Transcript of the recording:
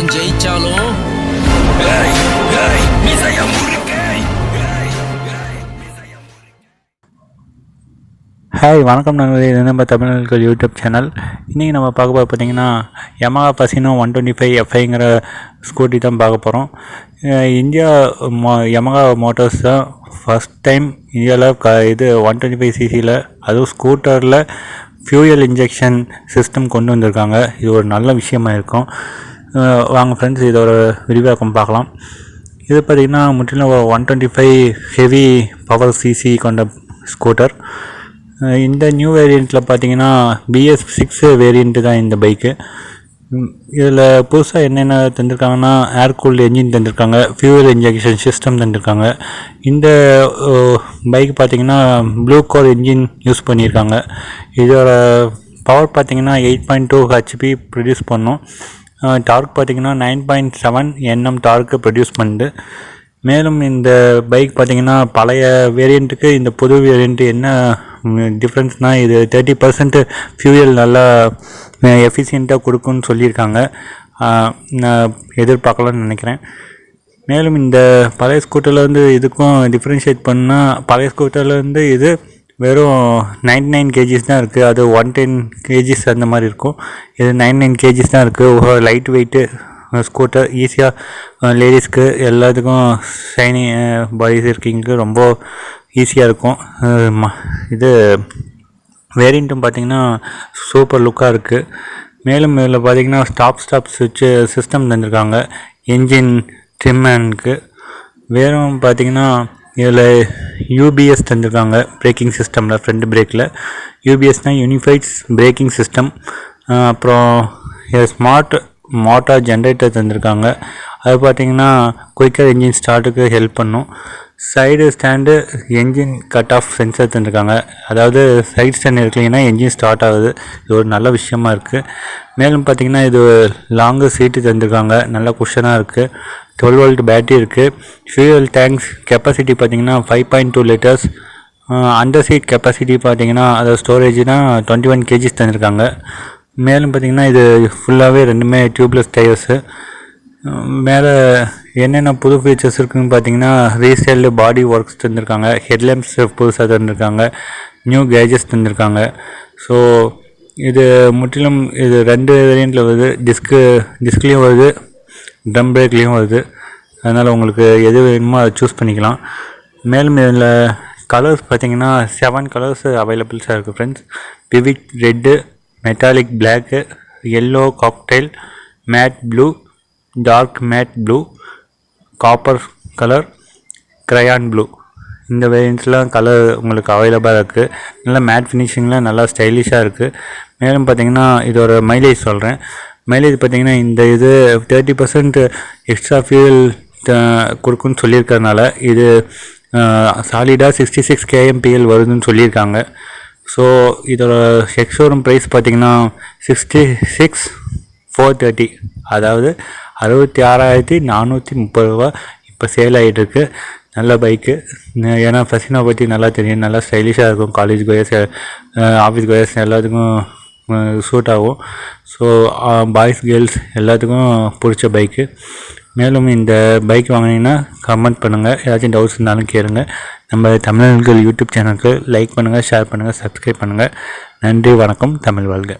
அவன் ஜெயிச்சாலும் ஹாய் வணக்கம் நண்பர்களே, இது நம்ம தமிழர்கள் யூடியூப் சேனல். இன்றைக்கி நம்ம பார்க்க போகிறது பார்த்திங்கன்னா Yamaha Fascino 125 FIங்கிற ஸ்கூட்டி தான் பார்க்க போகிறோம். இந்தியா Yamaha மோட்டர்ஸ் தான் ஃபஸ்ட் டைம் இந்தியாவில் இது 125cc அதுவும் ஸ்கூட்டரில் ஃபியூயல் இன்ஜெக்ஷன் சிஸ்டம் கொண்டு வந்திருக்காங்க. இது ஒரு நல்ல விஷயமா இருக்கும். வாங்க ஃப்ரெண்ட்ஸ், இதோட விரிவாக்கம் பார்க்கலாம். இது பார்த்திங்கன்னா முற்றிலும் 125 ஹெவி பவர் சிசி கொண்ட ஸ்கூட்டர். இந்த நியூ வேரியண்ட்டில் பார்த்தீங்கன்னா BS6 வேரியண்ட்டு தான் இந்த பைக்கு. இதில் புதுசாக என்னென்ன தந்திருக்காங்கன்னா ஏர் கூல்டு என்ஜின் தந்திருக்காங்க, ஃபியூவல் இன்ஜெக்ஷன் சிஸ்டம் தந்திருக்காங்க. இந்த பைக் பார்த்திங்கன்னா ப்ளூ கோர் என்ஜின் யூஸ் பண்ணியிருக்காங்க. இதோட பவர் பார்த்திங்கன்னா 8.2 HP ப்ரொடியூஸ் பண்ணும். டார்க் பார்த்திங்கன்னா 9.7 Nm டார்க்கு ப்ரொடியூஸ் பண்ணுது. மேலும் இந்த பைக் பார்த்திங்கன்னா பழைய வேரியண்ட்டுக்கு இந்த புது வேரியண்ட்டு என்ன டிஃப்ரென்ஸ்னால், இது 30% ஃபியூயல் நல்லா எஃபிஷியண்ட்டாக கொடுக்குன்னு சொல்லியிருக்காங்க. நான் எதிர்பார்க்கலான்னு நினைக்கிறேன். மேலும் இந்த பழைய ஸ்கூட்டர்லேருந்து இதுக்கும் டிஃப்ரென்ஷியேட் பண்ணால், பழைய ஸ்கூட்டர்லேருந்து இது வெறும் 99 kgs தான் இருக்குது. அது 110 kgs அந்த மாதிரி இருக்கும். இது 99 kgs தான் இருக்குது. லைட் வெயிட்டு ஸ்கூட்டர், ஈஸியாக லேடிஸ்க்கு எல்லாத்துக்கும் ஷைனி பாய்ஸ் இருக்கீங்களுக்கு ரொம்ப ஈஸியாக இருக்கும். இது வேரியண்ட்டும் பார்த்திங்கன்னா சூப்பர் லுக்காக இருக்குது. மேலும் இதில் பார்த்திங்கன்னா ஸ்டாப் சுவிட்சு சிஸ்டம் தந்திருக்காங்க என்ஜின் ட்ரிமேனுக்கு. வேறும் பார்த்திங்கன்னா இதில் UBS தந்திருக்காங்க பிரேக்கிங் சிஸ்டமில், ஃப்ரண்ட் பிரேக்கில். UBSனால் யூனிஃபைட் பிரேக்கிங் சிஸ்டம். அப்புறம் ஸ்மார்ட் மோட்டார் ஜென்ரேட்டர் தந்திருக்காங்க. அது பார்த்திங்கன்னா குயிக்கர் என்ஜின் ஸ்டார்ட்டுக்கு ஹெல்ப் பண்ணும். Side stand engine cut off sensor தந்திருக்காங்க. அதாவது சைடு ஸ்டாண்ட் இருக்கலைன்னா என்ஜின் ஸ்டார்ட் ஆகுது. இது ஒரு நல்ல விஷயமா இருக்குது. மேலும் பார்த்திங்கன்னா இது லாங்கு சீட்டு தந்திருக்காங்க, நல்ல குஷனாக இருக்குது. 12 volt பேட்டரி இருக்குது. ஃபியூயல் டேங்க்ஸ் கெப்பாசிட்டி பார்த்திங்கன்னா 5.2 liters. அந்த சீட் கெப்பாசிட்டி பார்த்திங்கன்னா அதாவது ஸ்டோரேஜ்னால் 21 kgs தந்திருக்காங்க. மேலும் பார்த்திங்கன்னா இது ஃபுல்லாகவே ரெண்டுமே டியூப்லெஸ் டயர்ஸு. மேலே என்னென்ன புது ஃபீச்சர்ஸ் இருக்குதுன்னு பார்த்தீங்கன்னா ரீசேல்டு பாடி ஒர்க்ஸ் தந்திருக்காங்க, ஹெட்லேம்ப்ஸ் புதுசாக தந்திருக்காங்க, நியூ கேஜஸ் தந்திருக்காங்க. ஸோ இது முற்றிலும் இது 2 வேரியண்ட்டில் வருது. டிஸ்க்லேயும் வருது, ட்ரம் பிரேக்லேயும் வருது. அதனால் உங்களுக்கு எது வேணுமோ அதை சூஸ் பண்ணிக்கலாம். மேலும் இதில் கலர்ஸ் பார்த்திங்கன்னா 7 கலர்ஸ் அவைலபிள்ஸாக இருக்குது ஃப்ரெண்ட்ஸ். பிவிக் red, metallic black, yellow cocktail, matte blue, dark matte blue, copper colour, crayon blue. இந்த வேரியன்ட்ஸ்லாம் கலர் உங்களுக்கு அவைலபிளாக இருக்குது. நல்லா மேட் ஃபினிஷிங்கில் நல்லா ஸ்டைலிஷாக இருக்குது. மேலும் பார்த்திங்கன்னா இதோட மைலேஜ் சொல்கிறேன். மைலேஜ் பார்த்திங்கன்னா இந்த இது 30% எக்ஸ்ட்ரா ஃபியூல் கொடுக்குன்னு சொல்லியிருக்கறனால இது சாலிடாக 66 kmpl வருதுன்னு சொல்லியிருக்காங்க. ஸோ இதோட எக்ஸ்ஷோரூம் ப்ரைஸ் பார்த்திங்கன்னா 66,430, அதாவது 66,430 ரூபா இப்போ சேல் ஆகிட்டுருக்கு. நல்ல பைக்கு. ஏன்னா ஃபசினோ பற்றி நல்லா தெரியும், நல்லா ஸ்டைலிஷாக இருக்கும். காலேஜ் கோயர்ஸ், ஆஃபீஸ் கோயர்ஸ் எல்லாத்துக்கும் சூட் ஆகும். ஸோ பாய்ஸ் கேர்ள்ஸ் எல்லாத்துக்கும் பிடிச்ச பைக்கு. மேலும் இந்த பைக் வாங்கினீங்கன்னா கமெண்ட் பண்ணுங்கள். ஏதாச்சும் டவுட்ஸ் இருந்தாலும் கேளுங்க. நம்ம தமிழர்கள் யூடியூப் சேனலுக்கு லைக் பண்ணுங்கள், ஷேர் பண்ணுங்கள், சப்ஸ்கிரைப் பண்ணுங்கள். நன்றி, வணக்கம், தமிழ் வாழ்க.